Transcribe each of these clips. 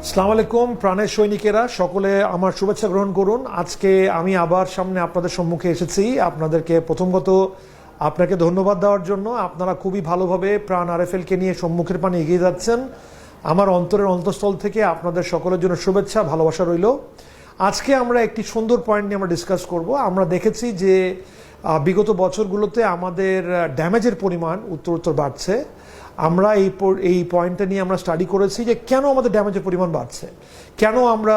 আসসালামু আলাইকুম প্রাণের সৈনিকেরা, সকলে আমার শুভেচ্ছা গ্রহণ করুন। আজকে আমি আবার সামনে আপনাদের সম্মুখে এসেছি। আপনাদেরকে প্রথমত আপনাকে ধন্যবাদ দেওয়ার জন্য। আপনারা খুবই ভালোভাবে প্রাণ আরএফএলকে নিয়ে সম্মুখের পানে এগিয়ে যাচ্ছেন। আমার অন্তরের অন্তঃস্থল থেকে আপনাদের সকলের জন্য শুভেচ্ছা, ভালোবাসা রইল। আজকে আমরা একটি সুন্দর পয়েন্ট নিয়ে আমরা ডিসকাস করব। আমরা দেখেছি যে বিগত বছরগুলোতে আমাদের ড্যামেজের পরিমাণ উত্তরোত্তর বাড়ছে। আমরা এই পয়েন্টটা নিয়ে আমরা স্টাডি করেছি যে কেন আমাদের ড্যামেজের পরিমাণ বাড়ছে, কেন আমরা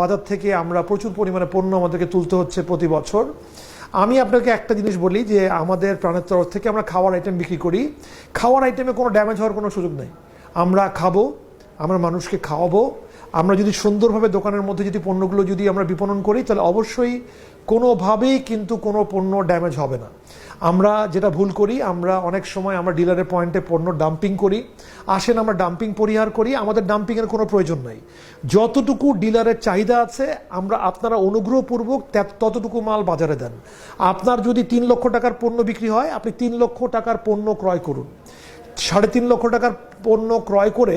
বাজার থেকে আমরা প্রচুর পরিমাণে পণ্য আমাদেরকে তুলতে হচ্ছে প্রতি বছর। আমি আপনাকে একটা জিনিস বলি যে আমাদের প্রাণের তরফ থেকে আমরা খাওয়ার আইটেম বিক্রি করি। খাওয়ার আইটেমে কোনো ড্যামেজ হওয়ার কোনো সুযোগ নেই। আমরা খাবো, আমরা মানুষকে খাওয়াবো। আমরা যদি সুন্দরভাবে দোকানের মধ্যে যদি পণ্যগুলো যদি আমরা বিপণন করি তাহলে অবশ্যই কোনোভাবেই কিন্তু কোনো পণ্য ড্যামেজ হবে না। আমরা যেটা ভুল করি, আমরা অনেক সময় আমরা ডিলারের পয়েন্টে পণ্য ডাম্পিং করি। আসেন আমরা ডাম্পিং পরিহার করি, আমাদের ডাম্পিংয়ের কোনো প্রয়োজন নাই। যতটুকু ডিলারের চাহিদা আছে আপনারা অনুগ্রহপূর্বক ততটুকু মাল বাজারে দেন। আপনার যদি 3 লক্ষ টাকার পণ্য বিক্রি হয়, আপনি 3 লক্ষ টাকার পণ্য ক্রয় করুন। 3.5 লক্ষ টাকার পণ্য ক্রয় করে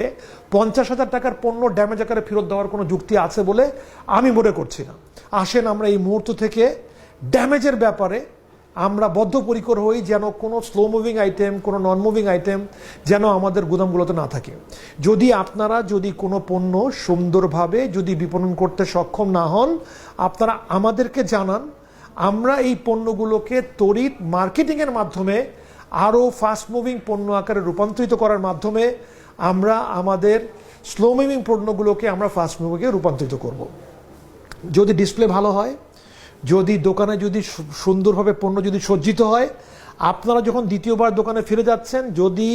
50,000 টাকার পণ্য ড্যামেজ আকারে ফেরত দেওয়ার কোনো যুক্তি আছে বলে আমি মনে করছি না। আসেন আমরা এই মুহূর্ত থেকে ড্যামেজের ব্যাপারে আমরা বদ্ধপরিকর হই, যেন কোনো স্লো মুভিং আইটেম, কোনো নন মুভিং আইটেম যেন আমাদের গুদামগুলোতে না থাকে। আপনারা যদি কোনো পণ্য সুন্দরভাবে যদি বিপণন করতে সক্ষম না হন, আপনারা আমাদেরকে জানান। আমরা এই পণ্যগুলোকে তড়িৎ মার্কেটিংয়ের মাধ্যমে আরও ফাস্ট মুভিং পণ্য আকারে রূপান্তরিত করার মাধ্যমে আমরা আমাদের স্লো মুভিং পণ্যগুলোকে আমরা ফাস্ট মুভিংয়ে রূপান্তরিত করব। যদি ডিসপ্লে ভালো হয়, যদি দোকানে যদি সুন্দরভাবে পণ্য যদি সজ্জিত হয়, আপনারা যখন দ্বিতীয়বার দোকানে ফিরে যাচ্ছেন, যদি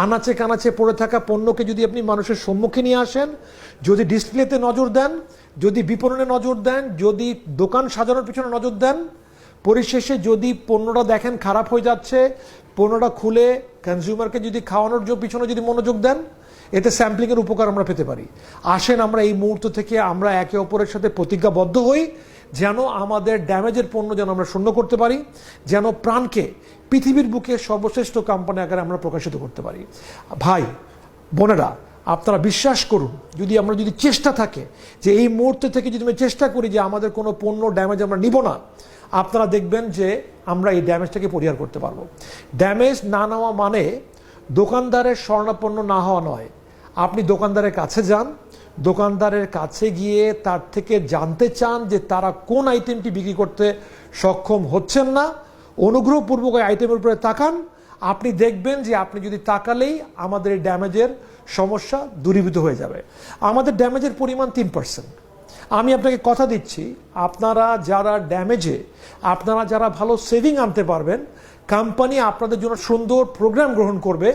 আনাচে কানাচে পড়ে থাকা পণ্যকে যদি আপনি মানুষের সম্মুখে নিয়ে আসেন, যদি ডিসপ্লেতে নজর দেন, যদি বিপণনে নজর দেন, যদি দোকান সাজানোর পিছনে নজর দেন, পরিশেষে যদি পণ্যটা দেখেন খারাপ হয়ে যাচ্ছে, পণ্যটা খুলে কনজিউমারকে যদি খাওয়ানোর পিছনে যদি মনোযোগ দেন, এতে স্যাম্পলিংয়ের উপকার আমরা পেতে পারি। আসেন আমরা এই মুহূর্ত থেকে আমরা একে অপরের সাথে প্রতিজ্ঞাবদ্ধ হই, যেন আমাদের ড্যামেজের পণ্য যেন আমরা শূন্য করতে পারি, যেন প্রাণকে পৃথিবীর বুকে সর্বশ্রেষ্ঠ কোম্পানি আকারে আমরা প্রকাশিত করতে পারি। ভাই বোনেরা, আপনারা বিশ্বাস করুন, আমরা যদি চেষ্টা থাকে যে এই মুহূর্ত থেকে যদি আমরা চেষ্টা করি যে আমাদের কোনো পণ্য ড্যামেজ আমরা নিব না, আপনারা দেখবেন যে আমরা এই ড্যামেজটাকে পরিহার করতে পারবো। ড্যামেজ না নেওয়া মানে দোকানদারের স্বর্ণাপন্ন না হওয়া নয়। আপনি দোকানদারের কাছে যান, দোকানদারের কাছে গিয়ে তার থেকে জানতে চান যে তারা কোন আইটেমটি বিক্রি করতে সক্ষম হচ্ছেন না। অনুগ্রহপূর্বক ওই আইটেমের উপরে তাকান। আপনি দেখবেন যে আপনি যদি তাকালেই আমাদের এই ড্যামেজের সমস্যা দূরীভূত হয়ে যাবে। আমাদের ড্যামেজের পরিমাণ 3%। আমি আপনাকে কথা দিচ্ছি, আপনারা যারা ড্যামেজে আপনারা যারা ভালো সেভিং আনতে পারবেন, কোম্পানি আপনাদের জন্য সুন্দর প্রোগ্রাম গ্রহণ করবে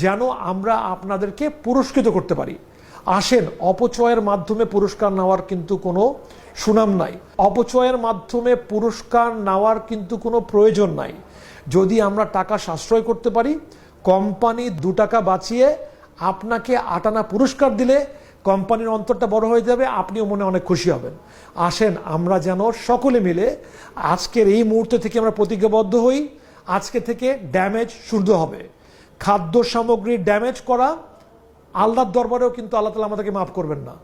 যেন আমরা আপনাদেরকে পুরস্কৃত করতে পারি। আসেন, অপচয়ের মাধ্যমে পুরস্কার নেওয়ার কিন্তু কোনো সুনাম নাই। অপচয়ের মাধ্যমে পুরস্কার নেওয়ার কিন্তু কোনো প্রয়োজন নাই। যদি আমরা টাকা সাশ্রয় করতে পারি, কোম্পানি 2 টাকা বাঁচিয়ে আপনাকে 8 আনা পুরস্কার দিলে কোম্পানির অন্তরটা বড় হয়ে যাবে, আপনিও মনে অনেক খুশি হবেন। আসেন আমরা যেন সকলে মিলে আজকের এই মুহূর্ত থেকে আমরা প্রতিজ্ঞাবদ্ধ হই, আজকে থেকে ড্যামেজ শুরু হবে। খাদ্য সামগ্রীর ড্যামেজ করা আল্লাহর দরবারেও কিন্তু আল্লাহ তাআলা আমাদেরকে মাফ করবেন না।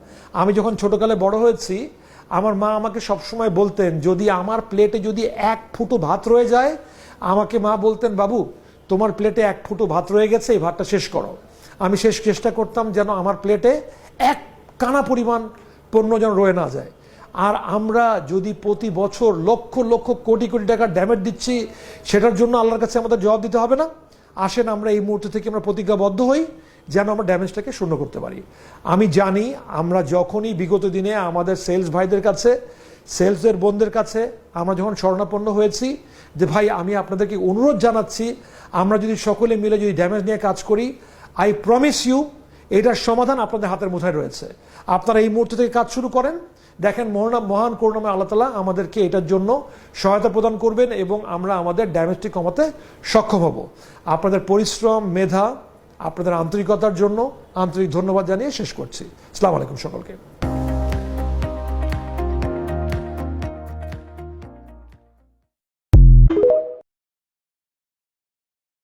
আমি যখন ছোটকালে বড় হয়েছি, আমার মা আমাকে সবসময় বলতেন, যদি আমার প্লেটে যদি 1 ফুটো ভাত রয়ে যায়, আমাকে মা বলতেন, বাবু তোমার প্লেটে 1 ফুটো ভাত রয়ে গেছে, এই ভাতটা শেষ করো। আমি চেষ্টা করতাম যেন আমার প্লেটে 1 কানা পরিমাণ পণ্য যেন রয়ে না যায়। আর আমরা যদি প্রতি বছর লক্ষ লক্ষ কোটি কোটি টাকার ড্যামেজ দিচ্ছি, সেটার জন্য আল্লাহর কাছে আমাদের জবাব দিতে হবে না? আসেন আমরা এই মুহূর্ত থেকে আমরা প্রতিজ্ঞাবদ্ধ হই যেন আমরা ড্যামেজটাকে শূন্য করতে পারি। আমি জানি আমরা যখনই বিগত দিনে আমাদের সেলস ভাইদের কাছে, সেলসের বোনদের কাছে আমরা যখন শরণাপন্ন হয়েছি যে ভাই আমি আপনাদেরকে অনুরোধ জানাচ্ছি, আমরা যদি সকলে মিলে যদি ড্যামেজ নিয়ে কাজ করি, আই প্রমিস ইউ এটার সমাধান আপনাদের হাতের মুঠায় রয়েছে। আপনারা এই মুহূর্ত থেকে কাজ শুরু করেন, দেখেন মহান করুণাময় আল্লাহ তাআলা আমাদেরকে এটার জন্য সহায়তা প্রদান করবেন এবং আমরা আমাদের ড্যামেজটি কমাতে সক্ষম হব। আপনাদের পরিশ্রম, মেধা, আপনাদের আন্তরিকতার জন্য আন্তরিক ধন্যবাদ জানিয়ে শেষ করছি। আসসালামু আলাইকুম সকলকে।